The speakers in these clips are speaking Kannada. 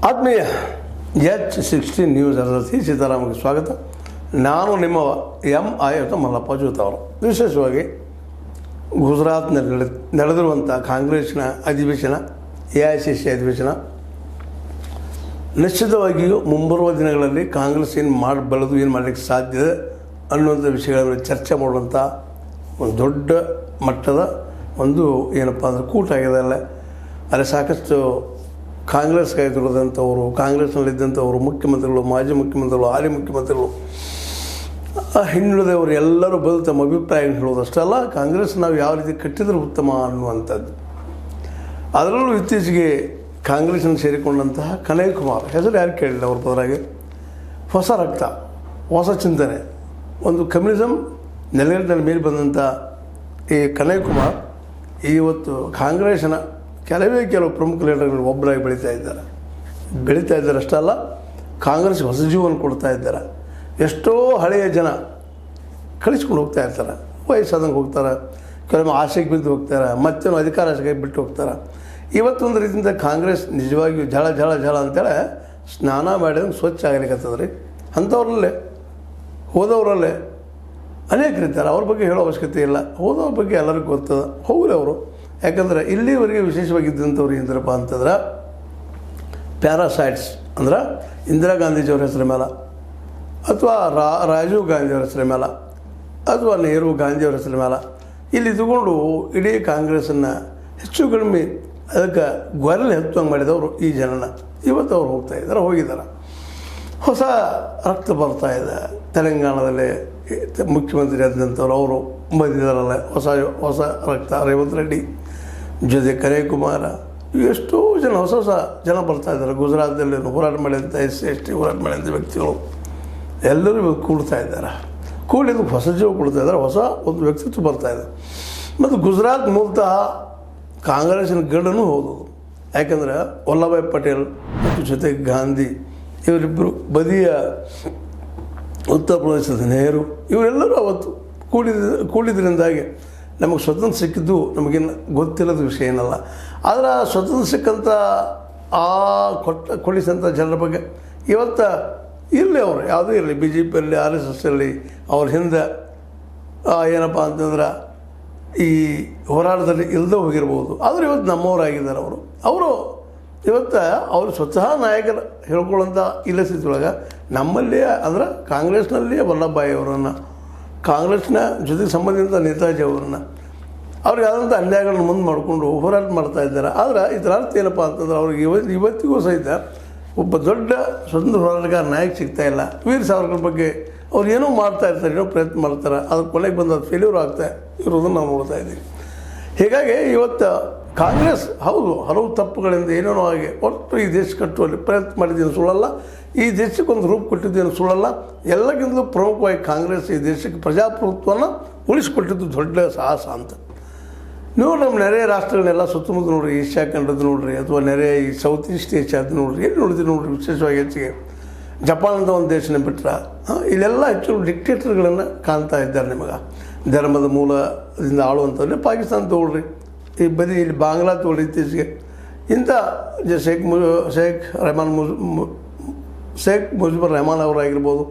ಆತ್ಮೀಯ H16 ನ್ಯೂಸ್ ಅರಸಿ ಸೀತಾರಾಮಗೆ ಸ್ವಾಗತ. ನಾನು ನಿಮ್ಮ MI ಮಲ್ಲಪ್ಪ ಜೋತ್ ಅವರು. ವಿಶೇಷವಾಗಿ ಗುಜರಾತ್ನಲ್ಲಿ ನಡೆದಿರುವಂಥ ಕಾಂಗ್ರೆಸ್ನ ಅಧಿವೇಶನ, AICC ಅಧಿವೇಶನ ನಿಶ್ಚಿತವಾಗಿಯೂ ಮುಂಬರುವ ದಿನಗಳಲ್ಲಿ ಕಾಂಗ್ರೆಸ್ ಏನು ಬೆಳೆದು ಏನು ಮಾಡಲಿಕ್ಕೆ ಸಾಧ್ಯ ಅನ್ನುವಂಥ ವಿಷಯಗಳನ್ನು ಚರ್ಚೆ ಮಾಡುವಂಥ ಒಂದು ದೊಡ್ಡ ಮಟ್ಟದ ಒಂದು ಏನಪ್ಪ ಅಂದರೆ ಕೂಟ ಆಗಿದೆ. ಅಲ್ಲಿ ಸಾಕಷ್ಟು ಕಾಂಗ್ರೆಸ್ಗೆ ದುಡಿದಂಥವರು, ಕಾಂಗ್ರೆಸ್ನಲ್ಲಿದ್ದಂಥವರು, ಮುಖ್ಯಮಂತ್ರಿಗಳು, ಮಾಜಿ ಮುಖ್ಯಮಂತ್ರಿಗಳು, ಹಾಲಿ ಮುಖ್ಯಮಂತ್ರಿಗಳು, ಹಿಂದುಳಿದವರು ಎಲ್ಲರೂ ಬಂದು ತಮ್ಮ ಅಭಿಪ್ರಾಯವನ್ನು ಹೇಳೋದಷ್ಟೇ ಅಲ್ಲ, ಕಾಂಗ್ರೆಸ್ ನಾವು ಯಾವ ರೀತಿ ಕಟ್ಟಿದರೂ ಉತ್ತಮ ಅನ್ನುವಂಥದ್ದು. ಅದರಲ್ಲೂ ಇತ್ತೀಚೆಗೆ ಕಾಂಗ್ರೆಸ್ನ ಸೇರಿಕೊಂಡಂತಹ ಕನಯ್ ಕುಮಾರ್ ಹೆಸರು ಯಾರು ಕೇಳಿಲ್ಲ. ಅವ್ರ ಪದರಾಗಿ ಹೊಸ ರಕ್ತ, ಹೊಸ ಚಿಂತನೆ, ಒಂದು ಕಮ್ಯುನಿಸಮ್ ನೆಲೆಗಟ್ಟಿನಲ್ಲಿ ಮೇಲೆ ಬಂದಂಥ ಈ ಕನಯ್ ಕುಮಾರ್ ಇವತ್ತು ಕಾಂಗ್ರೆಸ್ನ ಕೆಲವು ಪ್ರಮುಖ ಲೀಡರ್ಗಳು ಒಬ್ಬರಾಗಿ ಬೆಳೀತಾ ಇದ್ದಾರೆ ಅಷ್ಟೇ ಅಲ್ಲ, ಕಾಂಗ್ರೆಸ್ಗೆ ಹೊಸ ಜೀವನ ಕೊಡ್ತಾ ಇದ್ದಾರೆ. ಎಷ್ಟೋ ಹಳೆಯ ಜನ ಕಳಿಸ್ಕೊಂಡು ಹೋಗ್ತಾ ಇರ್ತಾರೆ, ವಯಸ್ಸಾದಂಗೆ ಹೋಗ್ತಾರೆ, ಕೆಲವೊಮ್ಮೆ ಆಸೆಗೆ ಬಿದ್ದು ಹೋಗ್ತಾರೆ, ಮತ್ತೇನು ಅಧಿಕಾರ ಆಸೆಗೆ ಬಿಟ್ಟು ಹೋಗ್ತಾರೆ. ಇವತ್ತೊಂದು ರೀತಿಯಿಂದ ಕಾಂಗ್ರೆಸ್ ನಿಜವಾಗಿಯೂ ಝಳ ಅಂತೇಳಿ ಸ್ನಾನ ಮಾಡಿದಂಗೆ ಸ್ವಚ್ಛ ಆಗಲಿಕ್ಕತ್ತದ ರೀ. ಅಂಥವ್ರಲ್ಲೇ ಹೋದವರಲ್ಲೇ ಅನೇಕರಿದ್ದಾರೆ, ಅವ್ರ ಬಗ್ಗೆ ಹೇಳೋ ಅವಶ್ಯಕತೆ ಇಲ್ಲ. ಹೋದವ್ರ ಬಗ್ಗೆ ಎಲ್ಲರಿಗೂ ಗೊತ್ತದ, ಹೋಗಲಿ ಅವರು. ಯಾಕಂದರೆ ಇಲ್ಲಿವರೆಗೆ ವಿಶೇಷವಾಗಿದ್ದಂಥವ್ರು ಏನಂದ್ರಪ್ಪ ಅಂತಂದ್ರೆ ಪ್ಯಾರಾಸೈಟ್ಸ್ ಅಂದ್ರೆ ಇಂದಿರಾ ಗಾಂಧೀಜಿಯವ್ರ ಹೆಸರ ಮೇಲೆ, ಅಥವಾ ರಾಜೀವ್ ಗಾಂಧಿಯವ್ರ ಹೆಸರ ಮೇಲೆ, ಅಥವಾ ನೆಹರು ಗಾಂಧಿಯವ್ರ ಹೆಸರ ಮೇಲೆ ಇಲ್ಲಿ ಇದ್ದುಕೊಂಡು ಇಡೀ ಕಾಂಗ್ರೆಸ್ಸನ್ನು ಹೆಚ್ಚು ಕಡಿಮೆ ಅದಕ್ಕೆ ಗೊರಲೆ ಹತ್ತುವಂಗೆ ಮಾಡಿದವರು ಈ ಜನನ. ಇವತ್ತು ಅವ್ರು ಹೋಗಿದ್ದಾರೆ. ಹೊಸ ರಕ್ತ ಬರ್ತಾ ಇದೆ. ತೆಲಂಗಾಣದಲ್ಲಿ ಮುಖ್ಯಮಂತ್ರಿ ಆದಂಥವ್ರು ಅವರು ಬಂದಿದ್ದಾರಲ್ಲ, ಹೊಸ ರಕ್ತ. ರೇವಂತ್ ರೆಡ್ಡಿ ಜೊತೆ ಕನಯ್ ಕುಮಾರ, ಎಷ್ಟೋ ಜನ ಹೊಸ ಜನ ಬರ್ತಾ ಇದ್ದಾರೆ. ಗುಜರಾತ್ನಲ್ಲಿ ಹೋರಾಟ ಮಾಡಿದಂಥ SC ಹೋರಾಟ ಮಾಡಿದಂಥ ವ್ಯಕ್ತಿಗಳು ಎಲ್ಲರೂ ಇವತ್ತು ಕೂಡ್ತಾ ಇದ್ದಾರೆ. ಕೂಡಿದ್ದು ಹೊಸ ಜೀವ ಕೊಡ್ತಾ ಇದ್ದಾರೆ, ಹೊಸ ಒಂದು ವ್ಯಕ್ತಿತ್ವ ಬರ್ತಾ ಇದೆ. ಮತ್ತು ಗುಜರಾತ್ ಮೂಲತಃ ಕಾಂಗ್ರೆಸ್ಸಿನ ಗಡನೂ ಹೋದದು. ಯಾಕಂದರೆ ವಲ್ಲಭಾಯ್ ಪಟೇಲ್ ಮತ್ತು ಜೊತೆಗೆ ಗಾಂಧಿ ಇವರಿಬ್ಬರು ಬದಿಯ, ಉತ್ತರ ಪ್ರದೇಶದ ನೆಹರು ಇವರೆಲ್ಲರೂ ಅವತ್ತು ಕೂಡಿದ್ರಿಂದಾಗಿ ನಮಗೆ ಸ್ವತಂತ್ರ ಸಿಕ್ಕಿದ್ದು ನಮಗೇನು ಗೊತ್ತಿಲ್ಲದ ವಿಷಯ ಏನಲ್ಲ. ಆದರೆ ಸ್ವತಂತ್ರ ಸಿಕ್ಕಂಥ ಕೊಡಿಸಂಥ ಜನರ ಬಗ್ಗೆ ಇವತ್ತು ಇರಲಿ, ಅವರು ಯಾವುದೂ ಇರಲಿ, BJPಯಲ್ಲಿ, RSS ಅಲ್ಲಿ ಅವ್ರ ಹಿಂದೆ ಏನಪ್ಪ ಅಂತಂದ್ರೆ ಈ ಹೋರಾಟದಲ್ಲಿ ಇಲ್ಲದೆ ಹೋಗಿರ್ಬೋದು. ಆದರೆ ಇವತ್ತು ನಮ್ಮವರಾಗಿದ್ದಾರೆ. ಅವರು ಇವತ್ತು ಅವರು ಸ್ವತಃ ನಾಯಕರು ಹೇಳ್ಕೊಳ್ಳೋಂಥ ಇಲ್ಲ ಸ್ಥಿತಿಯೊಳಗೆ ನಮ್ಮಲ್ಲಿಯೇ ಅಂದ್ರೆ ಕಾಂಗ್ರೆಸ್ನಲ್ಲಿಯೇ ವಲ್ಲಭಭಾಯಿ ಅವರನ್ನು, ಕಾಂಗ್ರೆಸ್ನ ಜೊತೆಗೆ ಸಂಬಂಧಿಸಿದ ನೇತಾಜಿ ಅವರನ್ನು, ಅವ್ರಿಗೆ ಆದಂಥ ಅನ್ಯಾಯಗಳನ್ನು ಮುಂದೆ ಮಾಡಿಕೊಂಡು ಹೋರಾಟ ಮಾಡ್ತಾ ಇದ್ದಾರೆ. ಆದರೆ ಇದರ ಅರ್ಥ ಏನಪ್ಪ ಅಂತಂದ್ರೆ ಅವ್ರಿಗೆ ಇವತ್ತಿಗೂ ಸಹಿತ ಒಬ್ಬ ದೊಡ್ಡ ಸ್ವತಂತ್ರ ಹೋರಾಟಗಾರ ನಾಯಕ ಸಿಗ್ತಾಯಿಲ್ಲ. ವೀರ್ ಸಾವರ್ಕರ್ ಬಗ್ಗೆ ಅವ್ರು ಏನೋ ಮಾಡ್ತಾ ಇರ್ತಾರೆ, ಏನೋ ಪ್ರಯತ್ನ ಮಾಡ್ತಾರೆ, ಅದ್ರ ಕೊನೆಗೆ ಬಂದು ಅದು ಫೇಲ್ಯೂರ್ ಆಗ್ತಾ ಇರೋದನ್ನು ನಾವು ನೋಡ್ತಾ ಇದ್ದೀವಿ. ಹೀಗಾಗಿ ಇವತ್ತು ಕಾಂಗ್ರೆಸ್ ಹೌದು ಹಲವು ತಪ್ಪುಗಳಿಂದ ಏನೇನೋ ಆಗಿ ಒಟ್ಟು ಈ ದೇಶ ಕಟ್ಟುವಲ್ಲಿ ಪ್ರಯತ್ನ ಮಾಡಿದ್ದೇನು ಸುಳ್ಳಲ್ಲ, ಈ ದೇಶಕ್ಕೊಂದು ರೂಪ ಕೊಟ್ಟಿದ್ದೇನು ಸುಳ್ಳಲ್ಲ. ಎಲ್ಲಕ್ಕಿಂತಲೂ ಪ್ರಮುಖವಾಗಿ ಕಾಂಗ್ರೆಸ್ ಈ ದೇಶಕ್ಕೆ ಪ್ರಜಾಪ್ರಭುತ್ವವನ್ನು ಉಳಿಸಿಕೊಟ್ಟಿದ್ದು ದೊಡ್ಡ ಸಾಹಸ ಅಂತ. ನೀವು ನಮ್ಮ ನೆರೆಯ ರಾಷ್ಟ್ರಗಳನ್ನೆಲ್ಲ ಸುತ್ತಮುತ್ತ ನೋಡಿರಿ, ಏಷ್ಯಾ ಖಂಡದ್ದು ನೋಡಿರಿ, ಅಥವಾ ನೆರೆಯ ಈ ಸೌತ್ ಈಸ್ಟ್ ಏಷ್ಯಾದ ನೋಡಿರಿ, ಎಲ್ಲಿ ನೋಡಿದ್ರಿ ನೋಡಿರಿ. ವಿಶೇಷವಾಗಿ ಹೆಚ್ಚಿಗೆ ಜಪಾನ್ ಅಂತ ಒಂದು ದೇಶನ ಬಿಟ್ಟರೆ ಇಲ್ಲೆಲ್ಲ ಹೆಚ್ಚು ಡಿಕ್ಟೇಟರ್ಗಳನ್ನು ಕಾಣ್ತಾ ಇದ್ದಾರೆ. ನಿಮಗೆ ಧರ್ಮದ ಮೂಲದಿಂದ ಆಳುವಂಥವ್ರಲ್ಲಿ ಪಾಕಿಸ್ತಾನ ತೊಗೊಳ್ರಿ, ಈ ಬದಿ ಇಲ್ಲಿ ಬಾಂಗ್ಲಾ ತೊಗೊಳ್ರಿ. ಇತ್ತೀಚೆಗೆ ಇಂಥ ಶೇಖ್ ಮುಜಿಬುರ್ ರೆಹಮಾನ್ ಅವರಾಗಿರ್ಬೋದು,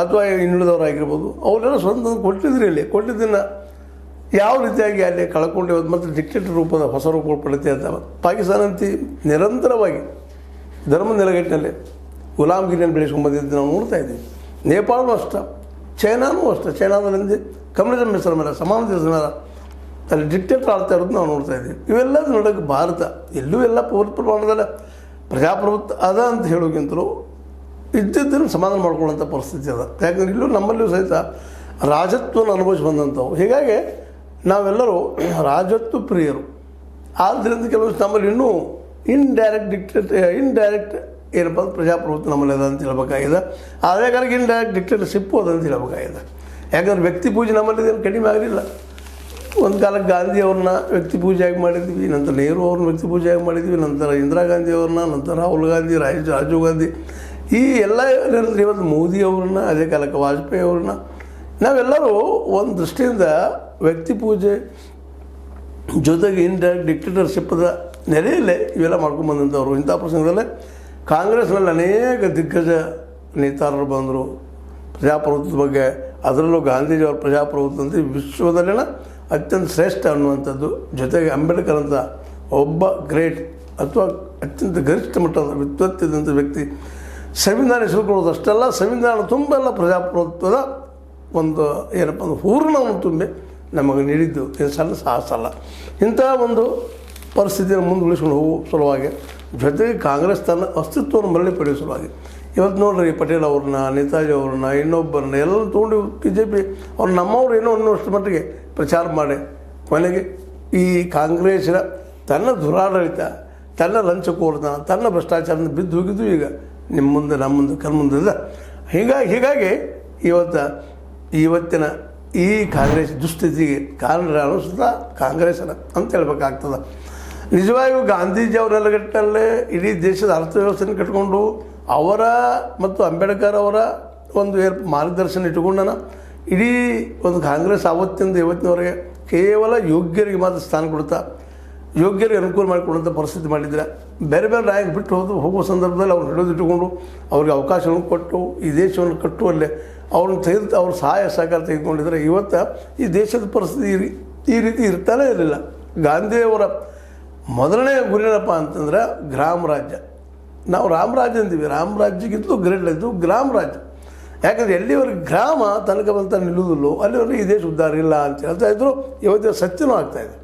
ಅಥವಾ ಇನ್ನುಳಿದವರಾಗಿರ್ಬೋದು, ಅವರೆಲ್ಲ ಸ್ವಂತ ಕೊಟ್ಟಿದ್ದನ್ನು ಯಾವ ರೀತಿಯಾಗಿ ಅಲ್ಲಿ ಕಳ್ಕೊಂಡು ಇವತ್ತು ಮತ್ತು ಡಿಕ್ಟೇಟರ್ ರೂಪದ ಹೊಸ ರೂಪಗಳು ಪಡಿತಾ ಇದ್ದಾವೆ. ಪಾಕಿಸ್ತಾನ ಅಂತ ನಿರಂತರವಾಗಿ ಧರ್ಮ ನೆಲೆಗಟ್ಟಿನಲ್ಲಿ ಗುಲಾಮಗಿರಿಯನ್ನು ಬೆಳೆಸ್ಕೊಂಡು ಬಂದಿದ್ದು ನಾವು ನೋಡ್ತಾ ಇದ್ದೀವಿ. ನೇಪಾಳನೂ ಅಷ್ಟೇ, ಚೈನಾನೂ ಅಷ್ಟೇ. ಚೈನಾದಲ್ಲಿ ಕಮ್ಯುನಿಸಮ್ ಹೆಸರ ಮೇಲೆ, ಸಮಾನತೆ ಹೆಸರ ಮೇಲೆ ಅಲ್ಲಿ ಡಿಕ್ಟೇಟರ್ ಆಳ್ತಾ ಇರೋದು ನಾವು ನೋಡ್ತಾ ಇದ್ದೀವಿ. ಇವೆಲ್ಲದು ನೋಡೋಕ್ಕೆ ಭಾರತ ಎಲ್ಲೂ ಎಲ್ಲ ಪೂರ್ಣ ಪ್ರಮಾಣದಲ್ಲಿ ಪ್ರಜಾಪ್ರಭುತ್ವ ಅದ ಅಂತ ಹೇಳೋಕ್ಕಿಂತಲೂ ಇದ್ದಿದ್ದನ್ನು ಸಮಾಧಾನ ಮಾಡ್ಕೊಳ್ಳೋಂಥ ಪರಿಸ್ಥಿತಿ ಅದ. ಯಾಕಂದರೆ ಇಲ್ಲೂ ನಮ್ಮಲ್ಲೂ ಸಹಿತ ರಾಜತ್ವವನ್ನು ಅನುಭವಿಸಿ ಬಂದಂಥವು. ಹೀಗಾಗಿ ನಾವೆಲ್ಲರೂ ರಾಜತ್ವ ಪ್ರಿಯರು. ಆದ್ದರಿಂದ ಕೆಲವೊಂದು ನಮ್ಮಲ್ಲಿ ಇನ್ನೂ ಇಂಡೈರೆಕ್ಟ್ ಏನಪ್ಪ ಅಂದ್ರೆ ಪ್ರಜಾಪ್ರಭುತ್ವ ನಮ್ಮಲ್ಲಿ ಅದ ಅಂತ ಹೇಳ್ಬೇಕಾಗಿದೆ. ಅದೇ ಕಾಲಕ್ಕೆ ಇಂಡೈರೆಕ್ಟ್ ಡಿಕ್ಟೇಟರ್ಶಿಪ್ಪು ಅದಂತ ಹೇಳ್ಬೇಕಾಗಿದೆ. ಯಾಕಂದ್ರೆ ವ್ಯಕ್ತಿ ಪೂಜೆ ನಮ್ಮಲ್ಲಿ ಏನು ಕಡಿಮೆ ಆಗಲಿಲ್ಲ. ಒಂದು ಕಾಲಕ್ಕೆ ಗಾಂಧಿಯವ್ರನ್ನ ವ್ಯಕ್ತಿ ಪೂಜೆಯಾಗಿ ಮಾಡಿದ್ವಿ, ನಂತರ ನೆಹರು ಅವ್ರನ್ನ ವ್ಯಕ್ತಿ ಪೂಜೆಯಾಗಿ ಮಾಡಿದ್ವಿ, ನಂತರ ಇಂದಿರಾ ಗಾಂಧಿಯವ್ರನ್ನ, ನಂತರ ರಾಹುಲ್ ಗಾಂಧಿ, ರಾಜೀವ್ ಗಾಂಧಿ, ಈ ಎಲ್ಲ ಇವತ್ತು ಮೋದಿ ಅವ್ರನ್ನ, ಅದೇ ಕಾಲಕ್ಕೆ ವಾಜಪೇಯಿ ಅವ್ರನ್ನ ನಾವೆಲ್ಲರೂ ಒಂದು ದೃಷ್ಟಿಯಿಂದ ವ್ಯಕ್ತಿ ಪೂಜೆ ಜೊತೆಗೆ ಇಂಡೈರೆಕ್ಟ್ ಡಿಕ್ಟೇಟರ್ಶಿಪ್ಪದ ನೆಲೆಯಲ್ಲೇ ಇವೆಲ್ಲ ಮಾಡ್ಕೊಂಡು ಬಂದಂಥವ್ರು. ಇಂಥ ಪ್ರಸಂಗದಲ್ಲೇ ಕಾಂಗ್ರೆಸ್ನಲ್ಲಿ ಅನೇಕ ದಿಗ್ಗಜ ನೇತಾರರು ಬಂದರು. ಪ್ರಜಾಪ್ರಭುತ್ವದ ಬಗ್ಗೆ, ಅದರಲ್ಲೂ ಗಾಂಧೀಜಿಯವರ ಪ್ರಜಾಪ್ರಭುತ್ವ ಅಂತ ವಿಶ್ವದಲ್ಲಿನ ಅತ್ಯಂತ ಶ್ರೇಷ್ಠ ಅನ್ನುವಂಥದ್ದು. ಜೊತೆಗೆ ಅಂಬೇಡ್ಕರ್ ಅಂತ ಒಬ್ಬ ಗ್ರೇಟ್ ಅಥವಾ ಅತ್ಯಂತ ಗರಿಷ್ಠ ಮಟ್ಟದ ವಿದ್ವತ್ತಿದ್ದಂಥ ವ್ಯಕ್ತಿ ಸಂವಿಧಾನ ಹೆಸರುಕೊಳ್ಳೋದು ಅಷ್ಟೆಲ್ಲ, ಸಂವಿಧಾನ ತುಂಬೆಲ್ಲ ಪ್ರಜಾಪ್ರಭುತ್ವದ ಒಂದು ಏನಪ್ಪ ಒಂದು ಹೂರಣವನ್ನು ತುಂಬಿ ನಮಗೆ ನೀಡಿದ್ದು ಇದು ಸಣ್ಣ ಸಾಹಸ ಅಲ್ಲ. ಇಂಥ ಒಂದು ಪರಿಸ್ಥಿತಿಯನ್ನು ಮುಂದುವರಿಸ್ಕೊಂಡು ಹೋಗುವ ಸಲುವಾಗಿ, ಜೊತೆಗೆ ಕಾಂಗ್ರೆಸ್ ತನ್ನ ಅಸ್ತಿತ್ವವನ್ನು ಮರಳಿ ಪಡೆಯುವ ಸಲುವಾಗಿ ಇವತ್ತು ನೋಡ್ರಿ ಪಟೇಲ್ ಅವ್ರನ್ನ, ನೇತಾಜಿ ಅವ್ರನ್ನ, ಇನ್ನೊಬ್ಬರನ್ನ ಎಲ್ಲ ತೊಗೊಂಡು BJP ಅವ್ರು ನಮ್ಮವ್ರು ಏನೋ ಅನ್ನೋಷ್ಟು ಮಟ್ಟಿಗೆ ಪ್ರಚಾರ ಮಾಡಿ ಕೊನೆಗೆ ಈ ಕಾಂಗ್ರೆಸ್ಸಿನ ತನ್ನ ದುರಾಡಳಿತ, ತನ್ನ ಲಂಚಕೋರತನ, ತನ್ನ ಭ್ರಷ್ಟಾಚಾರದಿಂದ ಬಿದ್ದು ಹೋಗಿದ್ದು ಈಗ ನಿಮ್ಮ ಮುಂದೆ, ನಮ್ಮ ಮುಂದೆ, ಕಣ್ಮುಂದಿದೆ. ಹೀಗಾಗಿ ಇವತ್ತಿನ ಈ ಕಾಂಗ್ರೆಸ್ ದುಸ್ಥಿತಿಗೆ ಕಾರಣರಾನು ಸುತ್ತ ಕಾಂಗ್ರೆಸ್ನ ಅಂತ ಹೇಳ್ಬೇಕಾಗ್ತದೆ. ನಿಜವಾಗಿಯೂ ಗಾಂಧೀಜಿ ಅವರ ನೆಲೆಗಟ್ಟಿನಲ್ಲೇ ಇಡೀ ದೇಶದ ಅರ್ಥವ್ಯವಸ್ಥೆಯನ್ನು ಕಟ್ಕೊಂಡು ಅವರ ಮತ್ತು ಅಂಬೇಡ್ಕರ್ ಅವರ ಒಂದು ಮಾರ್ಗದರ್ಶನ ಇಟ್ಟುಕೊಂಡನ ಇಡೀ ಒಂದು ಕಾಂಗ್ರೆಸ್ ಆವತ್ತಿಂದ ಇವತ್ತಿನವರೆಗೆ ಕೇವಲ ಯೋಗ್ಯರಿಗೆ ಮಾತ್ರ ಸ್ಥಾನ ಕೊಡ್ತಾ, ಯೋಗ್ಯರಿಗೆ ಅನುಕೂಲ ಮಾಡಿಕೊಡುವಂಥ ಪರಿಸ್ಥಿತಿ ಮಾಡಿದರೆ, ಬೇರೆ ಬೇರೆ ನಾಯಕ ಬಿಟ್ಟು ಹೋಗುವ ಸಂದರ್ಭದಲ್ಲಿ ಅವ್ರು ಹಿಡಿದಿಟ್ಟುಕೊಂಡು ಅವ್ರಿಗೆ ಅವಕಾಶವನ್ನು ಕೊಟ್ಟು ಈ ದೇಶವನ್ನು ಕಟ್ಟುವಲ್ಲೇ ಅವ್ರನ್ನ ತೆಗೆದು ಅವ್ರ ಸಹಾಯ ಸಹಕಾರ ತೆಗೆದುಕೊಂಡಿದ್ದಾರೆ. ಇವತ್ತು ಈ ದೇಶದ ಪರಿಸ್ಥಿತಿ ಈ ರೀತಿ ಇರ್ತಾನೇ ಇರಲಿಲ್ಲ. ಗಾಂಧಿಯವರ ಮೊದಲನೇ ಗುರಿನಪ್ಪ ಅಂತಂದ್ರೆ ಗ್ರಾಮ ರಾಜ್ಯ. ನಾವು ರಾಮರಾಜ್ಯ ಅಂತೀವಿ, ರಾಮರಾಜ್ಯಕ್ಕಿಂತಲೂ ಗ್ರೇಟ್ ಇದು ಗ್ರಾಮ ರಾಜ್ಯ. ಯಾಕಂದರೆ ಎಲ್ಲಿವರೆಗೆ ಗ್ರಾಮ ತನಕ ಬಂತ ನಿಲ್ಲುವುದಿಲ್ಲೋ ಅಲ್ಲಿವರೆಗೆ ಈ ದೇಶ ಉದ್ಧಾರ ಇಲ್ಲ ಅಂತ ಹೇಳ್ತಾ ಇದ್ರು. ಇವತ್ತಿನ ಸತ್ಯನೂ ಆಗ್ತಾಯಿದೆ.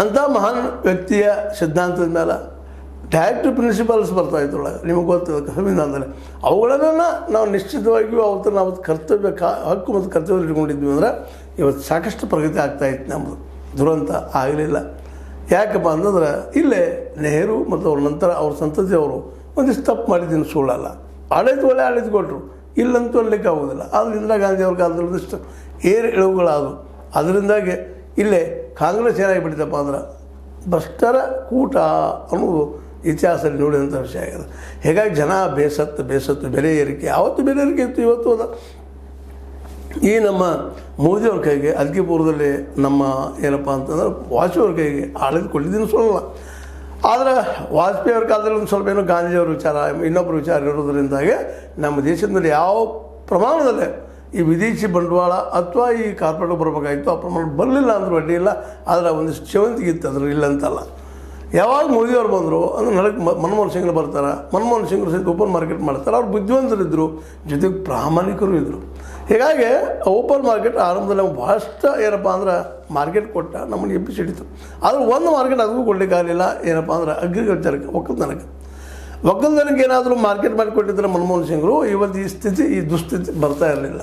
ಅಂಥ ಮಹಾನ್ ವ್ಯಕ್ತಿಯ ಸಿದ್ಧಾಂತದ ಮೇಲೆ ಡೈರೆಕ್ಟ್ ಪ್ರಿನ್ಸಿಪಲ್ಸ್ ಬರ್ತಾಯಿದ್ರೊಳಗೆ, ನಿಮಗೆ ಗೊತ್ತಿದೆ ಸಂವಿಧಾನದಲ್ಲಿ. ಅವುಗಳನ್ನು ನಾವು ನಿಶ್ಚಿತವಾಗಿಯೂ ಅವತ್ತು ನಾವು ಕರ್ತವ್ಯ ಹಕ್ಕು ಮತ್ತು ಕರ್ತವ್ಯ ಇಟ್ಕೊಂಡಿದ್ವಿ ಅಂದರೆ ಇವತ್ತು ಸಾಕಷ್ಟು ಪ್ರಗತಿ ಆಗ್ತಾಯಿತ್ತು. ನಮ್ಮದು ದುರಂತ ಆಗಲಿಲ್ಲ. ಯಾಕಪ್ಪ ಅಂತಂದ್ರೆ ಇಲ್ಲೇ ನೆಹರು ಮತ್ತು ಅವ್ರ ನಂತರ ಅವ್ರ ಸಂತತಿಯವರು ಒಂದಿಷ್ಟು ತಪ್ಪು ಮಾಡಿದ್ದೀನಿ, ಸುಳ್ಳಲ್ಲ. ಒಳ್ಳೆ ಆಡಳಿತ ಕೊಟ್ಟರು, ಇಲ್ಲಂತೂ ಅನ್ಲಿಕ್ಕೆ ಆಗೋದಿಲ್ಲ. ಆದರೆ ಇಂದಿರಾ ಗಾಂಧಿ ಅವ್ರ ಕಾಲದಲ್ಲಿ ಒಂದಿಷ್ಟು ಇಳುವುಗಳಾದವು. ಅದರಿಂದಾಗಿ ಇಲ್ಲೇ ಕಾಂಗ್ರೆಸ್ ಏನಾಗಿಬಿಟ್ಟಿದ್ದಪ್ಪ ಅಂದ್ರೆ ಭ್ರಷ್ಟರ ಕೂಟ ಅನ್ನೋದು ಇತಿಹಾಸದಲ್ಲಿ ನೋಡಿದಂಥ ವಿಷಯ ಆಗಿದೆ. ಹೀಗಾಗಿ ಜನ ಬೇಸತ್ತು ಬೆಲೆ ಏರಿಕೆ, ಆವತ್ತು ಬೆಲೆ ಏರಿಕೆ ಇತ್ತು, ಇವತ್ತು ಅದ. ಈ ನಮ್ಮ ಮೋದಿಯವ್ರ ಕೈಗೆ ಅಲ್ಕಿಪುರದಲ್ಲಿ ನಮ್ಮ ಏನಪ್ಪ ಅಂತಂದ್ರೆ ವಾಜಪೇಯಿಯವ್ರ ಕೈಗೆ ಆಡಳಿತ ಕೊಟ್ಟಿದ್ದೀನಿ ಸುಳ್ಳಲ್ಲ. ಆದರೆ ವಾಜಪೇಯಿ ಅವ್ರ ಕಾಲದಲ್ಲಿ ಒಂದು ಸ್ವಲ್ಪ ಏನೋ ಗಾಂಧಿಯವ್ರ ವಿಚಾರ, ಇನ್ನೊಬ್ಬರ ವಿಚಾರ ಇರೋದರಿಂದಾಗಿ ನಮ್ಮ ದೇಶದಲ್ಲಿ ಯಾವ ಪ್ರಮಾಣದಲ್ಲಿ ಈ ವಿದೇಶಿ ಬಂಡವಾಳ ಅಥವಾ ಈ ಕಾರ್ಪೊರೇಟ್ ಬರಬೇಕಾಗಿತ್ತು ಆ ಪ್ರಮಾಣ ಬರಲಿಲ್ಲ ಅಂದರೂ ಅಡ್ಡಿ ಇಲ್ಲ. ಆದರೆ ಒಂದಿಷ್ಟು ಸೇವಂತಿಗೆ ಇತ್ತು, ಅದ್ರ ಇಲ್ಲ ಅಂತಲ್ಲ. ಯಾವಾಗ ಮೋದಿಯವ್ರು ಬಂದರು ಅಂದ್ರೆ ನಡಕ್ಕೆ ಮನಮೋಹನ್ ಸಿಂಗ್ರು ಬರ್ತಾರೆ. ಮನಮೋಹನ್ ಸಿಂಗ್ರು ಸಹಿತ ಓಪನ್ ಮಾರ್ಕೆಟ್ ಮಾಡ್ತಾರೆ. ಅವ್ರು ಬುದ್ಧಿವಂತರಿದ್ದರು, ಜೊತೆಗೆ ಪ್ರಾಮಾಣಿಕರು ಇದ್ದರು. ಹೀಗಾಗಿ ಓಪನ್ ಮಾರ್ಕೆಟ್ ಆರಂಭದಲ್ಲಿ ನಾವು ಭಾಳಷ್ಟು ಏನಪ್ಪ ಅಂದ್ರೆ ಮಾರ್ಕೆಟ್ ಕೊಟ್ಟ ನಮ್ಮನ್ನು ಎಬ್ಬಿಸಿಡಿತು. ಆದರೆ ಒಂದು ಮಾರ್ಕೆಟ್ ಅದಕ್ಕೂ ಕೊಡಲಿಕ್ಕಾಗಲಿಲ್ಲ. ಏನಪ್ಪ ಅಂದ್ರೆ ಅಗ್ರಿಕಲ್ಚರ್ಗೆ, ಒಕ್ಕಲ್ತನಕ್ಕೆ ಏನಾದರೂ ಮಾರ್ಕೆಟ್ ಮಾಡಿ ಕೊಟ್ಟಿದ್ದರೆ ಮನಮೋಹನ್ ಸಿಂಗ್ರು ಇವತ್ತು ಈ ದುಸ್ಥಿತಿ ಬರ್ತಾ ಇರಲಿಲ್ಲ.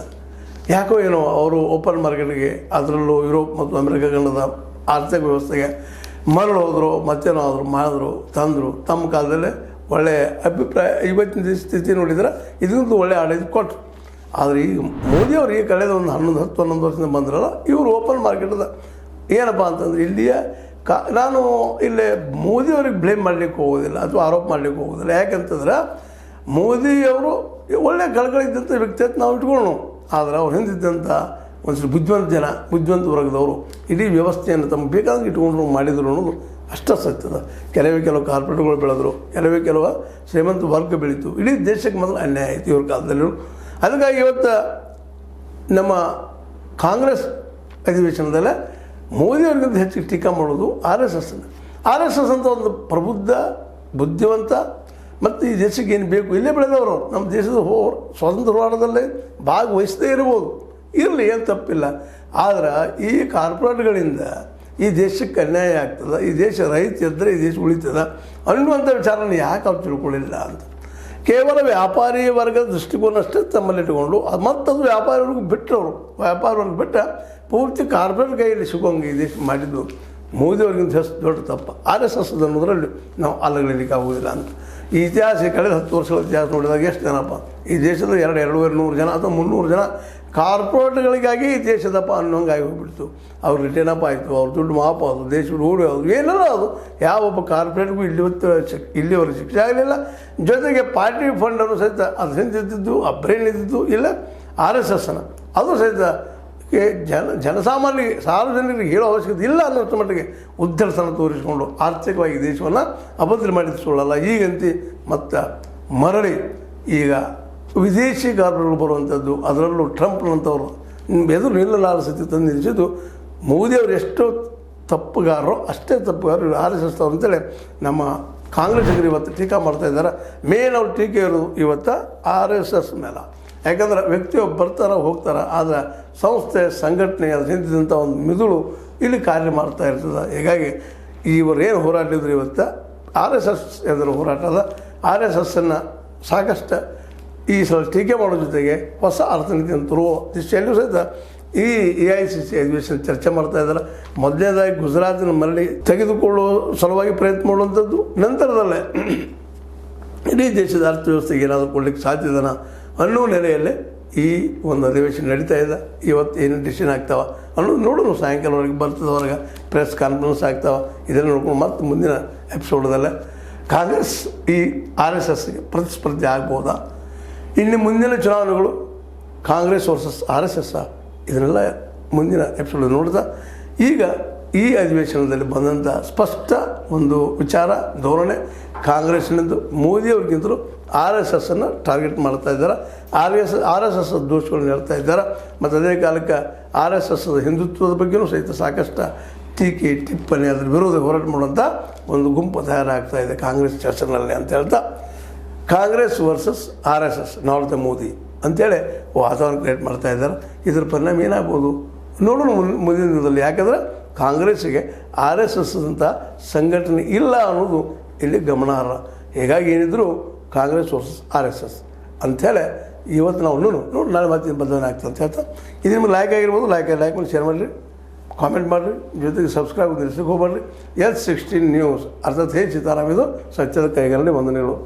ಯಾಕೋ ಏನೋ ಅವರು ಓಪನ್ ಮಾರ್ಕೆಟ್ಗೆ, ಅದರಲ್ಲೂ ಯುರೋಪ್ ಮತ್ತು ಅಮೆರಿಕ ಖಂಡದ ಆರ್ಥಿಕ ವ್ಯವಸ್ಥೆಗೆ ಮರಳು ಹೋದರು, ಮತ್ತೇನೋ ಆದರು, ಮಾಡಿದ್ರು, ತಂದರು. ತಮ್ಮ ಕಾಲದಲ್ಲೇ ಒಳ್ಳೆಯ ಅಭಿಪ್ರಾಯ. ಇವತ್ತಿನ ಸ್ಥಿತಿ ನೋಡಿದರೆ ಇದಕ್ಕಿಂತ ಒಳ್ಳೆಯ ಆಡಳಿತ ಕೊಟ್ಟರು. ಆದರೆ ಈಗ ಮೋದಿಯವರು ಈ ಕಳೆದ ಒಂದು 11 ವರ್ಷದಿಂದ ಬಂದ್ರಲ್ಲ, ಇವರು ಓಪನ್ ಮಾರ್ಕೆಟದ ಏನಪ್ಪ ಅಂತಂದ್ರೆ ಇಲ್ಲಿಯ ನಾನು ಇಲ್ಲೇ ಮೋದಿಯವ್ರಿಗೆ ಬ್ಲೇಮ್ ಮಾಡಲಿಕ್ಕೆ ಹೋಗೋದಿಲ್ಲ ಅಥವಾ ಆರೋಪ ಮಾಡಲಿಕ್ಕೆ ಹೋಗೋದಿಲ್ಲ. ಯಾಕಂತಂದ್ರೆ ಮೋದಿಯವರು ಒಳ್ಳೆಯ ಕಳಕಳಿದ್ದಂಥ ವ್ಯಕ್ತಿ ಅಂತ ನಾವು ಇಟ್ಕೊಳ್ಳೋಣ. ಆದರೆ ಅವ್ರು ಹಿಂದಿದ್ದಂಥ ಒಂದ್ಸಲ ಬುದ್ಧಿವಂತ ವರ್ಗದವರು ಇಡೀ ವ್ಯವಸ್ಥೆಯನ್ನು ತಮ್ಮ ಬೇಕಾದಂಗೆ ಇಟ್ಕೊಂಡು ಮಾಡಿದರು ಅನ್ನೋದು ಅಷ್ಟೇ ಸತ್ಯದ. ಕೆಲವು ಕಾರ್ಪೊರೇಟ್ಗಳು ಬೆಳೆದರು, ಕೆಲವು ಶ್ರೀಮಂತ ವರ್ಗ ಬೆಳೀತು. ಇಡೀ ದೇಶಕ್ಕೆ ಮಾತ್ರ ಅನ್ಯಾಯ ಆಯಿತು ಇವ್ರ ಕಾಲದಲ್ಲಿ. ಅದಕ್ಕಾಗಿ ಇವತ್ತು ನಮ್ಮ ಕಾಂಗ್ರೆಸ್ ಅಧಿವೇಶನದಲ್ಲೇ ಮೋದಿಯವ್ರಿಗಿಂತ ಹೆಚ್ಚು ಟೀಕಾ ಮಾಡೋದು ಆರ್ ಎಸ್ ಎಸ್ ಅಂತ ಒಂದು ಪ್ರಬುದ್ಧ, ಬುದ್ಧಿವಂತ ಮತ್ತು ಈ ದೇಶಕ್ಕೆ ಏನು ಬೇಕು ಇಲ್ಲೇ ಬೆಳೆದವರು, ನಮ್ಮ ದೇಶದ ಸ್ವಾತಂತ್ರ್ಯ ಹೋರಾಟದಲ್ಲೇ ಭಾಗವಹಿಸದೇ ಇರ್ಬೋದು, ಇರಲಿ, ಏನು ತಪ್ಪಿಲ್ಲ. ಆದರೆ ಈ ಕಾರ್ಪೊರೇಟ್ಗಳಿಂದ ಈ ದೇಶಕ್ಕೆ ಅನ್ಯಾಯ ಆಗ್ತದೆ, ಈ ದೇಶ ರೈತ ಇದ್ದರೆ ಈ ದೇಶ ಉಳಿತದ ಅನ್ನುವಂಥ ವಿಚಾರನ ಯಾಕೆ ಅವ್ರು ತಿಳ್ಕೊಳ್ಳಿಲ್ಲ ಅಂತ. ಕೇವಲ ವ್ಯಾಪಾರಿ ವರ್ಗದ ದೃಷ್ಟಿಕೋನ ಅಷ್ಟೇ ತಮ್ಮಲ್ಲಿಟ್ಟುಕೊಂಡು ಮತ್ತದು ವ್ಯಾಪಾರಿ ವರ್ಗ ಬಿಟ್ಟರು. ವ್ಯಾಪಾರ ವರ್ಗ ಬಿಟ್ಟ ಪೂರ್ತಿ ಕಾರ್ಪೊರೇಟ್ ಕೈಯಲ್ಲಿ ಸಿಗೋಂಗೆ ಈ ದೇಶ ಮಾಡಿದ್ದು ಮೋದಿಯವ್ರಿಗಿಂತ ಹೆಚ್ಚು ದೊಡ್ಡ ತಪ್ಪು. ಆರ್ ಎಸ್ ಎಸ್ ಅನ್ನೋದರಲ್ಲಿ ನಾವು ಅಲ್ಲಗಳಿಲಿಕ್ಕೆ ಆಗೋದಿಲ್ಲ ಅಂತ. ಈ ಇತಿಹಾಸ ಕಳೆದ 10 ವರ್ಷಗಳ ಇತಿಹಾಸ ನೋಡಿದಾಗ ಎಷ್ಟು ಜನಪ್ಪ ಈ ದೇಶದ 200-250 ಜನ ಅಥವಾ 300 ಜನ ಕಾರ್ಪೊರೇಟ್ಗಳಿಗಾಗಿ ಈ ದೇಶದಪ್ಪ ಅನ್ನೋಂಗೆ ಆಗಿ ಹೋಗ್ಬಿಡ್ತು. ಅವ್ರು ರಿಟರ್ನ್ ಅಪ್ ಆಯಿತು, ಅವ್ರ ದುಡ್ಡು ಮಾಪ ಅದು, ದೇಶ ಓಡಿ ಅದು ಏನೆಲ್ಲ ಅದು. ಯಾವೊಬ್ಬ ಕಾರ್ಪೊರೇಟ್ಗೂ ಇಲ್ಲಿವರೆಗೆ ಶಿಕ್ಷೆ ಆಗಲಿಲ್ಲ. ಜೊತೆಗೆ ಪಾರ್ಟಿ ಫಂಡನ್ನು ಸಹಿತ ಅದು ಹಿಂದಿದ್ದು, ಆ ಬ್ರೈನ್ ಇದ್ದಿದ್ದು ಇಲ್ಲ ಆರ್ ಎಸ್ ಎಸ್ನ ಅದು ಸಹಿತ ಜನಸಾಮಾನ್ಯರಿಗೆ ಸಾರ್ವಜನಿಕರಿಗೆ ಹೇಳೋ ಅವಶ್ಯಕತೆ ಇಲ್ಲ ಅನ್ನೋಷ್ಟು ಮಟ್ಟಿಗೆ ಉದ್ದಟತನ ತೋರಿಸಿಕೊಂಡು ಆರ್ಥಿಕವಾಗಿ ದೇಶವನ್ನು ಅಭದ್ರ ಮಾಡಿಕೊಳ್ಳಲ್ಲ. ಈಗಂತೆ ಮತ್ತು ಮರಳಿ ಈಗ ವಿದೇಶಿ ಕಾರ್ಪೊರೇಟ್ಗಳು ಬರುವಂಥದ್ದು, ಅದರಲ್ಲೂ ಟ್ರಂಪ್ನಂಥವ್ರು ಎದುರು ನಿಲ್ಲಲಾರ ಸ್ಥಿತಿ ತಂದು ನಿಲ್ಲಿಸಿದ್ದು ಮೋದಿಯವರು ಎಷ್ಟು ತಪ್ಪುಗಾರರೋ ಅಷ್ಟೇ ತಪ್ಪುಗಾರರು RSS ಅವರು ಅಂತೇಳಿ ನಮ್ಮ ಕಾಂಗ್ರೆಸ್ಸಿಗರು ಇವತ್ತು ಟೀಕಾ ಮಾಡ್ತಾಯಿದ್ದಾರೆ. ಮೇನ್ ಅವ್ರ ಟೀಕೆ ಇರೋದು ಇವತ್ತು RSS ಮೇಲೆ. ಯಾಕಂದ್ರೆ ವ್ಯಕ್ತಿಯೊಬ್ಬ ಬರ್ತಾರೆ ಹೋಗ್ತಾರೆ, ಆದರೆ ಸಂಸ್ಥೆ ಸಂಘಟನೆ ಅದು ಹಿಂದಿದಂಥ ಒಂದು ಮಿದುಳು ಇಲ್ಲಿ ಕಾರ್ಯ ಮಾಡ್ತಾ ಇರ್ತದೆ. ಹೀಗಾಗಿ ಇವರು ಏನು ಹೋರಾಟ ಇದ್ರು ಇವತ್ತು RSS ಎದುರು ಹೋರಾಟ ಅದ. RSSನ್ನು ಸಾಕಷ್ಟು ಈ ಸಲ ಟೀಕೆ ಮಾಡೋ ಜೊತೆಗೆ ಹೊಸ ಅರ್ಥನೀತಿಯನ್ನು ತರುವ ದಿಶೆಯಲ್ಲೂ ಸಹಿತ ಈ AICC ಅಧಿವೇಶನ ಚರ್ಚೆ ಮಾಡ್ತಾ ಇದ್ದಾರೆ. ಮೊದಲನೇದಾಗಿ ಗುಜರಾತಿನ ಮರಳಿ ತೆಗೆದುಕೊಳ್ಳುವ ಸಲುವಾಗಿ ಪ್ರಯತ್ನ ಮಾಡುವಂಥದ್ದು, ನಂತರದಲ್ಲೇ ಇಡೀ ದೇಶದ ಅರ್ಥವ್ಯವಸ್ಥೆಗೆ ಏನಾದರೂ ಕೊಡಲಿಕ್ಕೆ ಸಾಧ್ಯದನ ಅನ್ನೋ ನೆಲೆಯಲ್ಲೇ ಈ ಒಂದು ಅಧಿವೇಶನ ನಡೀತಾ ಇದೆ. ಇವತ್ತು ಏನು ಡಿಸಿಷನ್ ಆಗ್ತಾವ ಅನ್ನೋದು ನೋಡೋಣ. ಸಾಯಂಕಾಲವರೆಗೆ ಬರ್ತದವರೆಗೆ ಪ್ರೆಸ್ ಕಾನ್ಫರೆನ್ಸ್ ಆಗ್ತಾವ. ಇದನ್ನು ನೋಡ್ಕೊಂಡು ಮತ್ತೆ ಮುಂದಿನ ಎಪಿಸೋಡದಲ್ಲೇ ಕಾಂಗ್ರೆಸ್ ಈ RSSಗೆ ಪ್ರತಿಸ್ಪರ್ಧೆ ಆಗ್ಬೋದಾ, ಇನ್ನು ಮುಂದಿನ ಚುನಾವಣೆಗಳು ಕಾಂಗ್ರೆಸ್ ವರ್ಸಸ್ RSS, ಇದನ್ನೆಲ್ಲ ಮುಂದಿನ ಎಪಿಸೋಡ್ ನೋಡ್ತಾ ಈಗ ಈ ಅಧಿವೇಶನದಲ್ಲಿ ಬಂದಂಥ ಸ್ಪಷ್ಟ ಒಂದು ವಿಚಾರ ಧೋರಣೆ ಕಾಂಗ್ರೆಸ್ನಿಂದ ಮೋದಿಯವ್ರಿಗಿಂತಲೂ RSSನ್ನು ಟಾರ್ಗೆಟ್ ಮಾಡ್ತಾ ಇದ್ದಾರೆ. RSS ದೋಷಗಳನ್ನು ಹೇಳ್ತಾ ಇದ್ದಾರೆ. ಮತ್ತು ಅದೇ ಕಾಲಕ್ಕೆ RSS ಹಿಂದುತ್ವದ ಬಗ್ಗೆಯೂ ಸಹಿತ ಸಾಕಷ್ಟು ಟೀಕೆ ಟಿಪ್ಪಣಿ ಅದರ ವಿರೋಧ ಹೋರಾಟ ಮಾಡುವಂಥ ಒಂದು ಗುಂಪು ತಯಾರಾಗ್ತಾ ಇದೆ ಕಾಂಗ್ರೆಸ್ ಚರ್ಚೆನಲ್ಲಿ ಅಂತ ಹೇಳ್ತಾ Congress versus RSS not the Modi ಅಂಥೇಳಿ ವಾತಾವರಣ ಕ್ರಿಯೇಟ್ ಮಾಡ್ತಾ ಇದ್ದಾರೆ. ಇದ್ರ ಪರಿಣಾಮ ಏನಾಗ್ಬೋದು ನೋಡೋಣ ಮುಂದಿನ ದಿನದಲ್ಲಿ. ಯಾಕಂದರೆ ಕಾಂಗ್ರೆಸ್ಸಿಗೆ RSS ಅಂತ ಸಂಘಟನೆ ಇಲ್ಲ ಅನ್ನೋದು ಇಲ್ಲಿ ಗಮನಾರ್ಹ. ಹೀಗಾಗಿ ಏನಿದ್ರು ಕಾಂಗ್ರೆಸ್ ವರ್ಸಸ್ RSS ಅಂಥೇಳಿ ಇವತ್ತು ನಾವು ನೋಡಿ ನಾಳೆ ಮತ್ತೆ ಬದಲಾವಣೆ ಆಗ್ತದೆ ಅಂತ ಹೇಳ್ತಾ ಇದು ನಿಮ್ಗೆ ಲೈಕ್ ಆಗಿರ್ಬೋದು. ಲೈಕ್ ಮಾಡಿ ಶೇರ್ ಮಾಡಿರಿ, ಕಾಮೆಂಟ್ ಮಾಡಿರಿ, ಜೊತೆಗೆ ಸಬ್ಸ್ಕ್ರೈಬ್ ನಿಲ್ಲಿಸಕ್ಕೆ ಹೋಗ್ಬೇಡ್ರಿ. S16 ನ್ಯೂಸ್ ಅರ್ಥಾತ್ ಹೇ ಸೀತಾರಾಮ್ ಇದು ಸತ್ಯದ ಕೈಗಳಲ್ಲಿ ವಂದನೆಗಳು.